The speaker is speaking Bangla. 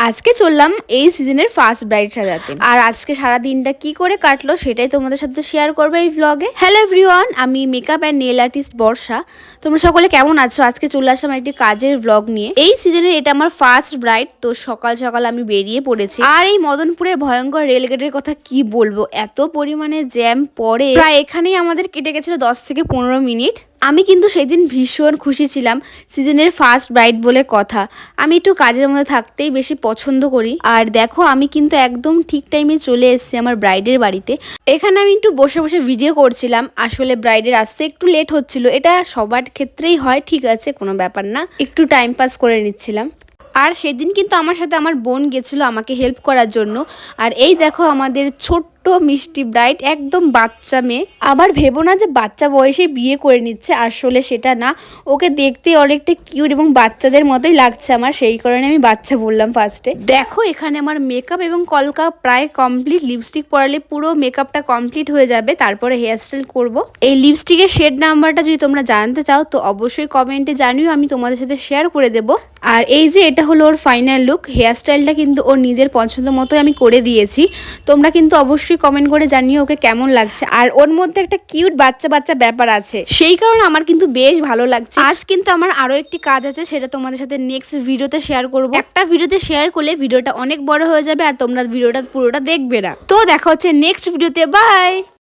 আজকে চললাম এই সিজনের ফার্স্ট ব্রাইড সাজাতে। আর আজকে সারা দিনটা কি করে কাটলো সেটাই তোমাদের সাথে শেয়ার করবো এই ব্লগে। হ্যালো এভরিওয়ান, আমি মেকআপ অ্যান্ড নেল আর্টিস্ট বর্ষা। তোমরা সকলে কেমন আছো? আজকে চলে আসলাম একটি কাজের ব্লগ নিয়ে। এই সিজনের এটা আমার ফার্স্ট ব্রাইড, তো সকাল সকাল আমি বেরিয়ে পড়েছি। আর এই মদনপুরের ভয়ঙ্কর রেলগেটের কথা কি বলবো, এত পরিমাণে জ্যাম পড়ে, প্রায় এখানেই আমাদের কেটে গেছিল 10 থেকে 15 মিনিট। আমি কিন্তু সেদিন ভীষণ খুশি ছিলাম, সিজনের ফার্স্ট ব্রাইড বলে কথা। আমি একটু কাজের মধ্যে থাকতেই বেশি পছন্দ করি। আর দেখো আমি কিন্তু একদম ঠিক টাইমে চলে এসেছি আমার ব্রাইডের বাড়িতে। এখানে আমি একটু বসে বসে ভিডিও করছিলাম। আসলে ব্রাইডের আসতে একটু লেট হচ্ছিল, এটা সবার ক্ষেত্রেই হয়, ঠিক আছে, কোনো ব্যাপার না, একটু টাইম পাস করে নিচ্ছিলাম। আর সেদিন কিন্তু আমার সাথে আমার বোন গেছিল আমাকে হেল্প করার জন্য। আর এই দেখো আমাদের ছোট্ট মিষ্টি ব্রাইড, একদম বাচ্চা মেয়ে। আবার ভেবো না যে বাচ্চা বয়সে বিয়ে করে নিচ্ছে, আসলে সেটা না। ওকে দেখতে অনেকটা কিউট এবং বাচ্চাদের মতোই লাগছে আমার, সেই কারণে আমি বাচ্চা বললাম ফার্স্টে। দেখো এখানে আমার মেকআপ এবং কলকা প্রায় কমপ্লিট। লিপস্টিক পরালে পুরো মেকআপটা কমপ্লিট হয়ে যাবে, তারপরে হেয়ারস্টাইল করব। এই লিপস্টিকের শেড নাম্বারটা যদি তোমরা জানতে চাও তো অবশ্যই কমেন্টে জানিও, আমি তোমাদের সাথে শেয়ার করে দেবো। আর এই যে এটা হলো ওর ফাইনাল লুক। হেয়ারস্টাইলটা কিন্তু ওর নিজের পছন্দ মতোই আমি করে দিয়েছি। তোমরা কিন্তু অবশ্যই কমেন্ট করে জানিও ওকে কেমন লাগছে। আর ওর মধ্যে একটা কিউট বাচ্চা বাচ্চা ব্যাপার আছে, সেই কারণে আমার কিন্তু বেশ ভালো লাগছে। আজ কিন্তু আমার আরো একটি কাজ আছে, সেটা তোমাদের সাথে নেক্সট ভিডিওতে শেয়ার করব। একটা ভিডিওতে শেয়ার করলে ভিডিওটা অনেক বড় হয়ে যাবে আর তোমরা ভিডিওটা পুরোটা দেখবে না। তো দেখা হচ্ছে নেক্সট ভিডিওতে, বাই।